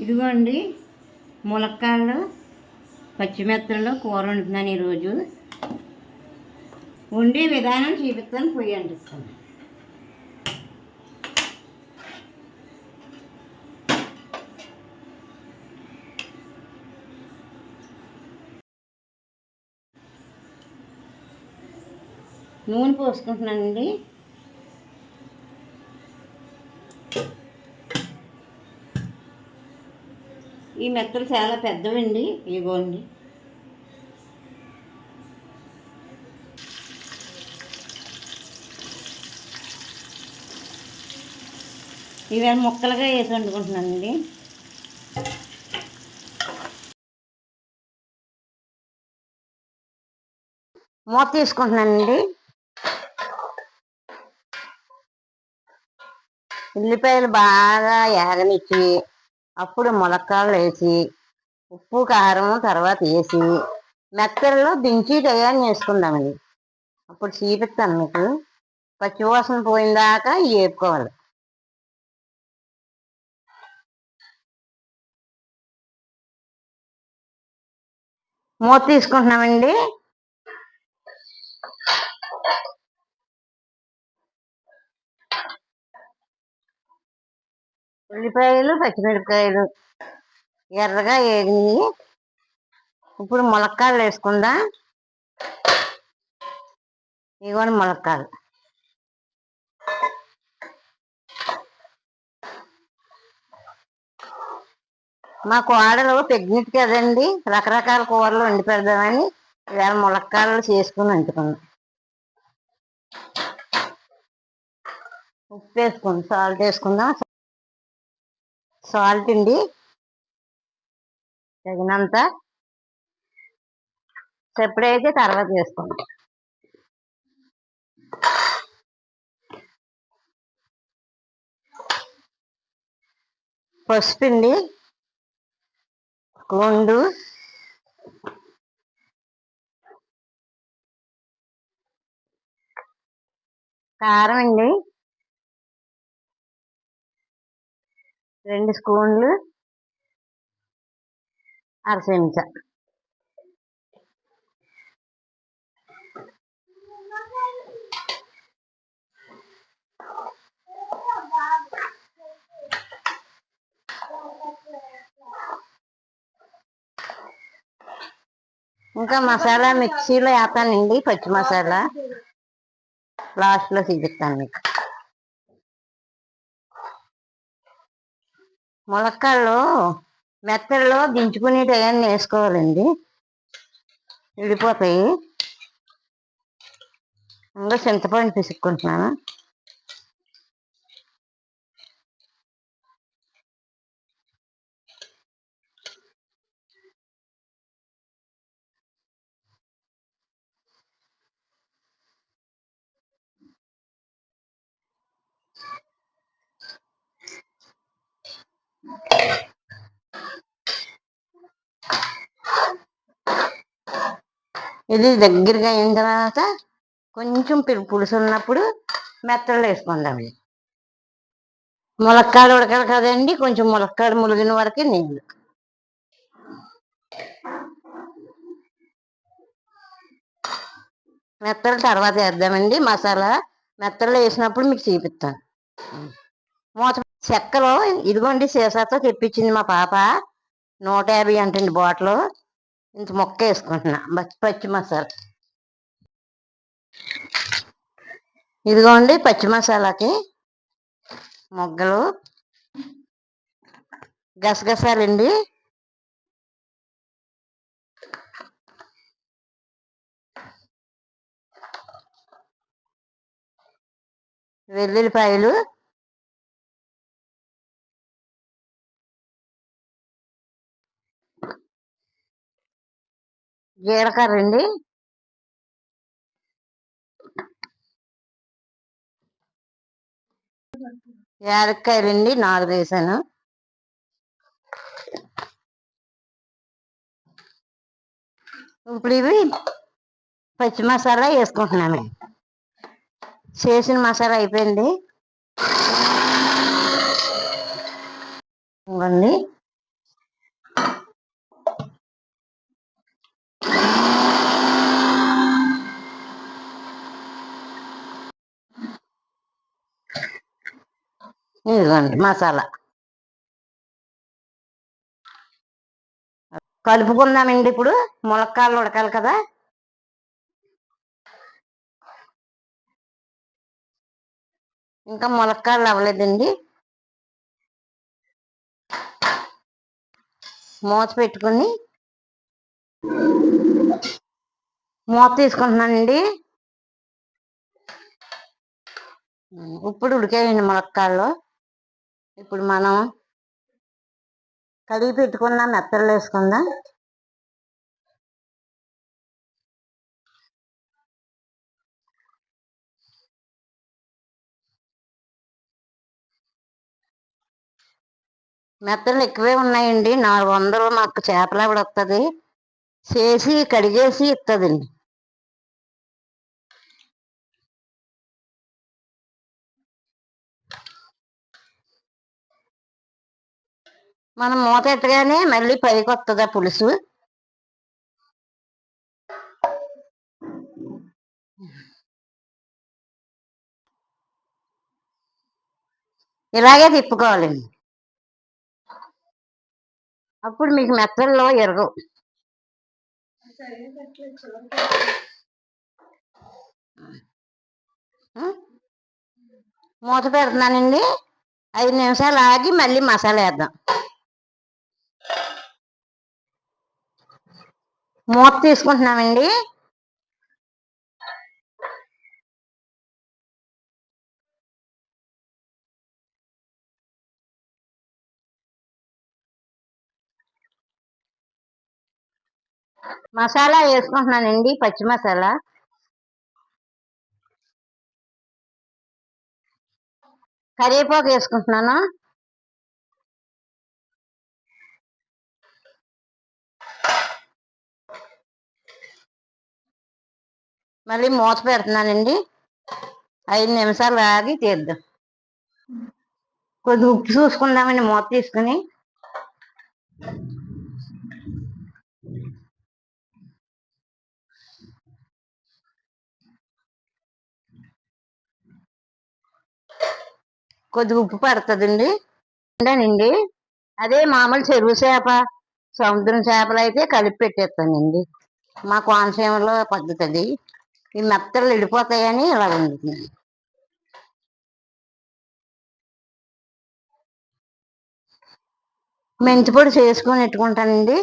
ఇదిగోండి ములక్కాడలు పచ్చిమిరపకాయలు కూర వండుతున్నాను ఈరోజు. వండే విధానం చూపిస్తాను, పొయ్యి అంటిస్తాను. నూనె పోసుకుంటున్నానండి. ఈ మెత్తలు చాలా పెద్దవండి, ఇదిగోండి. ఇవి ముక్కలుగా వేసి వండుకుంటున్నానండి. మూత తీసుకుంటున్నానండి. ఉల్లిపాయలు బాగా ఏగనిచ్చి అప్పుడు ములక్కాడలు వేసి ఉప్పు కారం తర్వాత వేసి మెత్తల్లో దించి తయారు చేసుకుందామండి. అప్పుడు చూపిస్తాను మీకు. పచ్చివాసన పోయిందాకా వేపుకోవాలి. మూత తీసుకుంటున్నామండి. ఉల్లిపాయలు పచ్చిమిరపకాయలు ఎర్రగా వేగినాయి. ఇప్పుడు ములక్కాడలు వేసుకుందాం. ఇదిగోండి ములక్కాడలు. మా కోడలు ప్రెగ్నెంట్ కదండి, రకరకాల కూరలు వండి పెడదామని ఇవాళ ములక్కాడలు చేసుకుని వండుకున్నాం. ఉప్పు వేసుకుందాం, సాల్ట్ వేసుకుందాం. సాల్ట్ అండి తగినంత. ఎప్పుడైతే తర్వాత వేసుకుందాం. పసుపు అండి కొండు, కారం అండి 2 స్పూన్లు, అర చెంచా. ఇంకా మసాలా మిక్సీలో వేస్తానండి, పచ్చి మసాలా లాస్ట్లో చూపిస్తాను మీకు. ములక్కాడలు మెత్తల్లో దించుకునే టయాన్ని వేసుకోవాలండి, విడిపోతాయి. ఇంకా చింతపండు పిసుక్కుంటున్నాను. ఇది దగ్గరగా అయిన తర్వాత కొంచెం పులుసు ఉన్నప్పుడు మెత్తలు వేసుకుందాం. ములక్కాడ ఉడకాలి కదండి, కొంచెం ములక్కాడ ములిగిన వరకు నీళ్ళు. మెత్తలు తర్వాత వేద్దామండి. మసాలా మెత్తలు వేసినప్పుడు మీకు చూపిస్తాను. మూత. చెక్కలో ఇదిగోండి సీసాతో తెప్పించింది మా పాప, 150 అంటండి బాటిల్. ఇంత మొక్క వేసుకుంటున్నా పచ్చి మసాలా. ఇదిగోండి పచ్చి మసాలాకి మొగ్గలు, గసగసాలండి, వెల్లుల్లిపాయలు, జీలకర్ర అండి, యాలక్కాయలండి 4 వేసాను. ఇప్పుడు ఇవి పచ్చి మసాలా వేసుకుంటున్నాను. చేసిన మసాలా అయిపోయింది. ఇవ్వండి ఇదిగోండి మసాలా కలుపుకుందామండి. ఇప్పుడు ములక్కాడలు ఉడకాలి కదా. ఇంకా ములక్కాడలు అవ్వలేదండి. మూత పెట్టుకుని మూత తీసుకుంటున్నానండి. ఇప్పుడు ఉడికాయండి ములక్కాడలు. ఇప్పుడు మనం కడిగి పెట్టుకున్న మెత్తలు వేసుకుందాం. మెత్తలు ఎక్కువే ఉన్నాయండి. 400 మాకు చేపల ఆవిడ వస్తుంది, చేసి కడిగేసి ఇస్తుందండి. మనం మూత ఎట్టగానే మళ్ళీ పైకి వస్తుంది ఆ పులుసు. ఇలాగే తిప్పుకోవాలండి. అప్పుడు మీకు మెత్తల్లో ఎరగవు. మూత పెడుతున్నానండి. 5 నిమిషాలు ఆగి మళ్ళీ మసాలా వేద్దాం. మూత తీసుకుంటున్నామండి. మసాలా వేసుకుంటున్నానండి, పచ్చి మసాలా. కరివేపాకు వేసుకుంటున్నాను. మళ్ళీ మూత పెడుతున్నానండి. 5 నిమిషాలు ఆగి తీద్దాం. కొద్దిగా ఉప్పు చూసుకుందామండి మూత తీసుకుని. కొద్దిగా ఉప్పు పడుతుందండి. అండి అదే మామూలు చెరువు చేప, సముద్రం చేపలు అయితే కలిపి పెట్టేస్తానండి. మా కోనసీమలో పద్ధతి అది. ఈ మెత్తలు వెళ్ళిపోతాయని ఇలా వండుతుంది. మెంతి పొడి చేసుకొని పెట్టుకుంటానండి.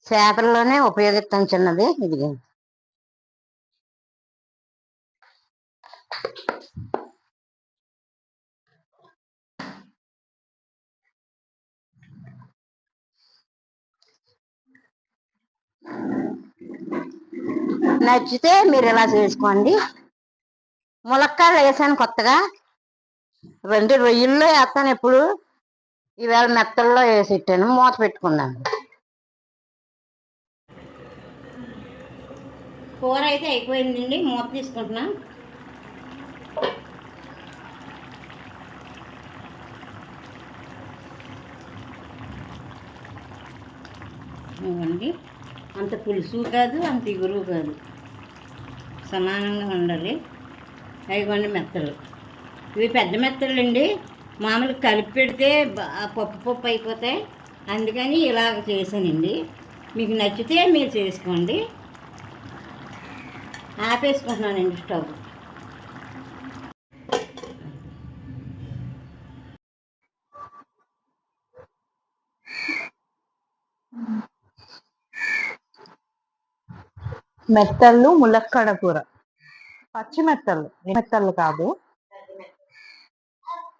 చేపల్లోనే ఉపయోగిస్తాను చిన్నది. ఇదిగో నచ్చితే మీరు ఇలా చేసుకోండి. ములక్కాడలు వేసాను కొత్తగా. రొయ్యల్లో వేస్తాను ఎప్పుడు. ఈవేళ మెత్తల్లో వేసి పెట్టాను. మూత పెట్టుకున్నాను. కూర అయితే అయిపోయిందండి. మూత తీసుకుంటున్నా. ఇవ్వండి, అంత పులుసు కాదు, అంత ఇగురు కాదు, సమానంగా ఉండాలి. అయిపోండి మెత్తలు. ఇవి పెద్ద మెత్తలు అండి. మామూలు కలిపి పెడితే పప్పు పప్పు అయిపోతాయి. అందుకని ఇలాగ చేశానండి. మీకు నచ్చితే మీరు చేసుకోండి. ఆపేసుకుంటున్నానండి స్టవ్. మెత్తళ్ళు ములక్కడ కూర. పచ్చి మెత్తళ్ళు, మెత్తళ్ళు కాదు,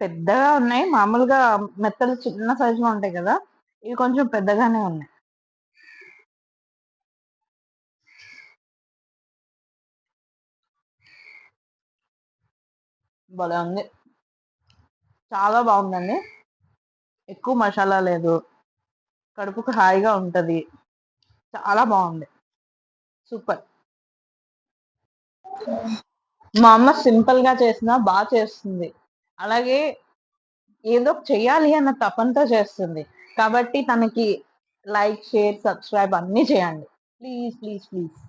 పెద్దగా ఉన్నాయి. మామూలుగా మెత్తలు చిన్న సైజులో ఉంటాయి కదా, ఇవి కొంచెం పెద్దగానే ఉన్నాయి. భలే ఉంది, చాలా బాగుందండి. ఎక్కువ మసాలా లేదు, కడుపుకు హాయిగా ఉంటది. చాలా బాగుంది, సూపర్. మా అమ్మ సింపుల్ గా చేసినా బాగా చేస్తుంది. అలాగే ఏదో చెయ్యాలి అన్న తపంతో చేస్తుంది. కాబట్టి తనకి లైక్, షేర్, సబ్స్క్రైబ్ అన్నీ చేయండి. Please please please.